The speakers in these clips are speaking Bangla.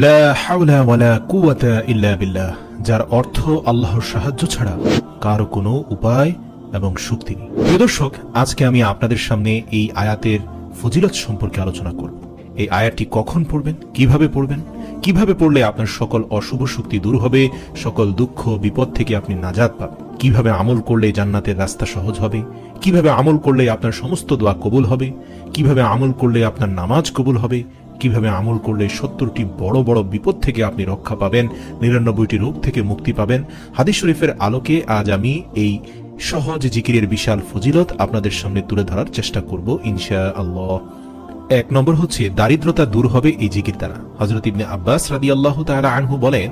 লা হাওলা ওয়ালা কুওয়াতা ইল্লা বিল্লাহ, যার অর্থ আল্লাহর সাহায্য ছাড়া কারো কোনো উপায় এবং শক্তি নেই। প্রিয় দর্শক, আজকে আমি আপনাদের সামনে এই আয়াতের ফজিলত সম্পর্কে আলোচনা করব। এই আয়াতটি কখন পড়বেন, কিভাবে পড়লে আপনার সকল অশুভ শক্তি দূর হবে, সকল দুঃখ বিপদ থেকে আপনি নাজাত পাবেন, কিভাবে আমল করলে জান্নাতের রাস্তা সহজ হবে, কিভাবে আমল করলে আপনার সমস্ত দোয়া কবুল হবে, কিভাবে আমল করলে আপনার নামাজ কবুল হবে, কিভাবে আমল করলে 70টি বড় বড় বিপদ থেকে আপনি রক্ষা পাবেন, 99টি রোগ থেকে মুক্তি পাবেন। হাদিস শরীফের আলোকে আজ আমি এই সহজ জিকিরের বিশাল ফজিলত আপনাদের সামনে তুলে ধরার চেষ্টা করব ইনশাআল্লাহ। 1 নম্বর হচ্ছে দারিদ্রতা দূর হবে এই জিকির দ্বারা। হযরত ইবনে আব্বাস রাদিয়াল্লাহু তাআলা আনহু বলেন,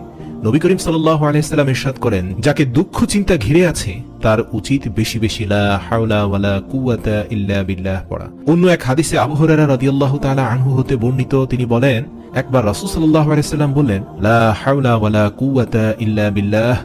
নবী করিম সাল্লাল্লাহু আলাইহি সাল্লাম ইরশাদ করেন, যাকে দুঃখ চিন্তা ঘিরে আছে তার উচিত বেশি বেশি লা হাওলা ওয়ালা কুওয়াতা ইল্লা বিল্লাহ পড়া। অন্য এক হাদিসে আবু হুরায়রা রাদিয়াল্লাহু তাআলা আনহু হতে বর্ণিত, তিনি বলেন, একবার রাসূল সাল্লাল্লাহু আলাইহি সাল্লাম বললেন, লা হাওলা ওয়ালা কুওয়াতা ইল্লা বিল্লাহ,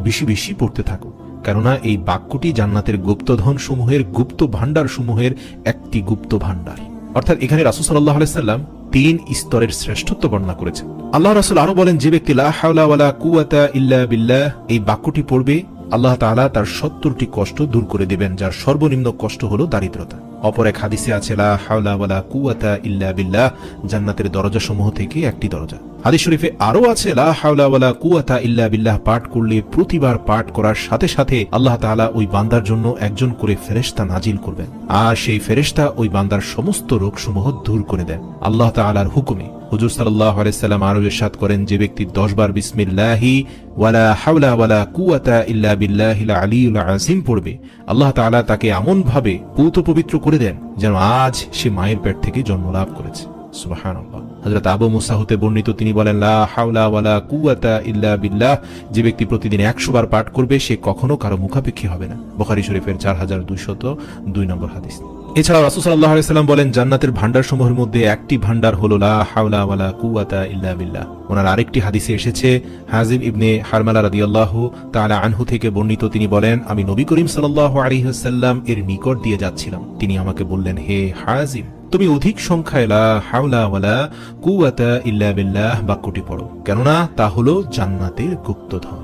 বেশি বেশি পড়তে থাকো, কেননা এই বাক্যটি জান্নাতের গুপ্তধন সমূহের, গুপ্ত ভান্ডার সমূহের একটি গুপ্ত ভান্ডার। অর্থাৎ এখানে রাসূল সাল্লাল্লাহু আলাইহি সাল্লাম 3 স্তরের শ্রেষ্ঠত্ব বর্ণনা করেছেন। আল্লাহ রাসূল আরো বলেন, যে ব্যক্তি লা হাওলা ওয়ালা কুওয়াতা ইল্লা বিল্লাহ এই বাক্যটি পড়বে, আল্লাহ তাআলা তার 70টি কষ্ট দূর করে দিবেন, যার সর্বনিম্ন কষ্ট হলো দারিদ্রতা। অপর এক হাদিসে আছে, লা হাওলা ওয়ালা কুওয়াতা ইল্লা বিল্লাহ জান্নাতের দরজা সমূহ থেকে একটি দরজা। হাদিস শরীফে আরো আছে, লা হাওলা ওয়ালা কুওয়াতা ইল্লা বিল্লাহ পাঠ করলে প্রতিবার পাঠ করার সাথে সাথে আল্লাহ তাআলা ওই বান্দার জন্য একজন করে ফেরেশতা নাজিল করবেন, আর সেই ফেরেশতা ওই বান্দার সমস্ত রোগ সমূহ দূর করে দেন আল্লাহ তাআলার হুকুমে। হুজুর সাল্লাল্লাহু আলাইহি সাল্লাম আরো ইরশাদ করেন, যে ব্যক্তি 10 বার বিসমিল্লাহি ওয়ালা হাওলা ওয়ালা কুওয়াতা ইল্লা বিল্লাহিল আলিয়্যিল আযীম পড়বে, আল্লাহ তাআলা তাকে এমন ভাবে পূত পবিত্র করে দেন যেন আজ সে মায়ের পেট থেকে জন্ম লাভ করেছে। সুবহানাল্লাহ। হযরত আবু মুসা হতে বর্ণিত, তিনি বলেন, লা হাওলা ওয়ালা কুওয়াতা ইল্লা বিল্লাহ, যে ব্যক্তি প্রতিদিন 100 বার পাঠ করবে সে কখনো কারো মুখাপেক্ষী হবে না। বুখারী শরীফের 4202 নম্বর হাদিস। এছাড়া রাসূল সাল্লাল্লাহু আলাইহি সাল্লাম বলেন, জান্নাতের ভান্ডার সমূহের মধ্যে একটি ভান্ডার হলো লা হাওলা ওয়ালা কুওয়াতা ইল্লা বিল্লাহ। ওনার আরেকটি হাদিসে এসেছে, হাজিম ইবনে হারমালা রাদিয়াল্লাহু তাআলা আনহু থেকে বর্ণিত, তিনি বলেন, আমি নবী করিম সাল্লাল্লাহু আলাইহি ওয়াসাল্লাম এর নিকট দিয়ে যাচ্ছিলাম, তিনি আমাকে বললেন, হে হাজিম, তুমি অধিক সংখ্যায় লা হাওলা ওয়ালা কুওয়াতা ইল্লা বিল্লাহ বাক্যটি পড়ো, কেননা তা হলো জান্নাতের গুপ্তধন।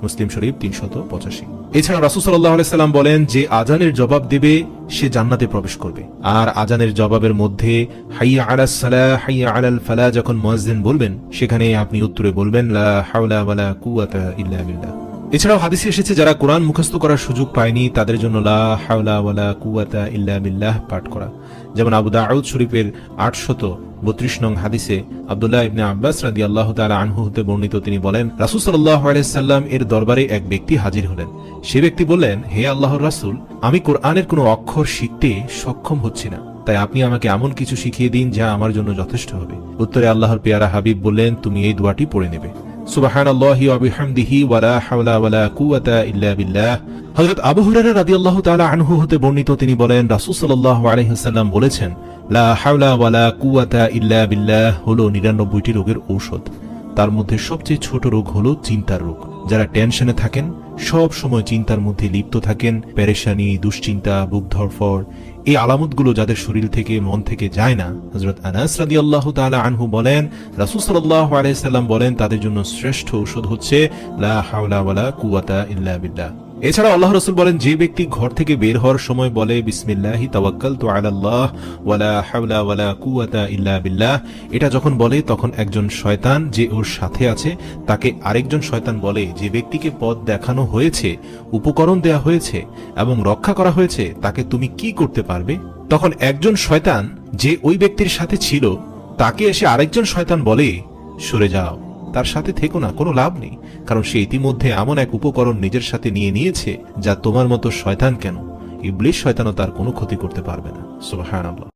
মুসলিম শরীফ 385। এছাড়া রাসূল সাল্লাল্লাহু আলাইহি সাল্লাম বলেন, যে আজানের জবাব দেবে সে জান্নাতে প্রবেশ করবে। আর আজানের জবাবের মধ্যে হাইয়া আলাস সালাহ হাইয়া আলাল ফালাহ যখন মুয়াজ্জিন বলবেন, সেখানে আপনি উত্তরে বলবেন, লা হাওলা ওয়ালা কুওয়াতা ইল্লা বিল্লাহ। এছাড়াও হাদিসে এসেছে, যারা কোরআন মুখস্থ করার সুযোগ পায়নি তাদের জন্য লা হাওলা ওয়ালা কুওয়াতা ইল্লা বিল্লাহ পাঠ করা। যেমন আবু দাউদ শরীফের 832 নং হাদিসে আব্দুল্লাহ ইবনে আব্বাস রাদিয়াল্লাহু তাআলা আনহু হতে বর্ণিত, তিনি বলেন, রাসূল সাল্লাল্লাহু আলাইহি সাল্লাম এর দরবারে এক ব্যক্তি হাজির হলেন। সে ব্যক্তি বললেন, হে আল্লাহর রাসূল, আমি কোরআনের কোনো অক্ষর শিখতে সক্ষম হচ্ছি না, তাই আপনি আমাকে এমন কিছু শিখিয়ে দিন যা আমার জন্য যথেষ্ট হবে। উত্তরে আল্লাহর পেয়ারা হাবিব বললেন, তুমি এই দোয়াটি পড়ে নেবে, সুবহানাল্লাহি ওয়া বিহামদিহি ওয়া লা হাওলা ওয়ালা কুওয়াতা ইল্লা বিল্লাহ। হযরত আবু হুরায়রা রাদিয়াল্লাহু তাআলা আনহু হতে বর্ণিত, তিনি বলেন, রাসূল সাল্লাল্লাহু আলাইহি ওয়াসাল্লাম বলেছেন, লা হাওলা ওয়ালা কুওয়াতা ইল্লা বিল্লাহ হলো 99টি রোগের ঔষধ। তার মধ্যে সবচেয়ে ছোট রোগ হলো চিন্তার রোগ। যারা টেনশনে থাকেন, সব সময় চিন্তার মধ্যে লিপ্ত থাকেন, পেরেশানি, দুশ্চিন্তা, বুক ধড়ফড়, এই আলামতগুলো যাদের শরীর থেকে মন থেকে যায় না, হযরত আনাস রাদিয়াল্লাহু তাআলা আনহু বলেন, রাসূল সাল্লাল্লাহু আলাইহি সাল্লাম বলেন, তাদের জন্য শ্রেষ্ঠ ঔষধ হচ্ছে লা হাওলা ওয়ালা কুওয়াতা ইল্লা বিল্লাহ। এছাড়া আল্লাহ রাসূল বলেন, যে ব্যক্তি ঘর থেকে বের হওয়ার সময় বলে, বিসমিল্লাহি তাওয়াক্কালতু আলাল্লাহ ওয়ালা হাওলা ওয়ালা কুওয়াতা ইল্লা বিল্লাহ, এটা যখন বলে তখন একজন শয়তান যে ওর সাথে আছে তাকে আরেকজন শয়তান বলে, যে ব্যক্তিকে পথ দেখানো হয়েছে, উপকরণ দেয়া হয়েছে এবং রক্ষা করা হয়েছে, তাকে তুমি কি করতে পারবে? তখন একজন শয়তান যে ওই ব্যক্তির সাথে ছিল তাকে এসে আরেকজন শয়তান বলে, সরে যাও, তার সাথে থেকো না, কোনো লাভ নেই, কারণ সে ইতিমধ্যে এমন এক উপকরণ নিজের সাথে নিয়ে নিয়েছে যা তোমার মতো শয়তান কেন, ইবলিস শয়তানও তার কোনো ক্ষতি করতে পারবে না। সুবহানাল্লাহ।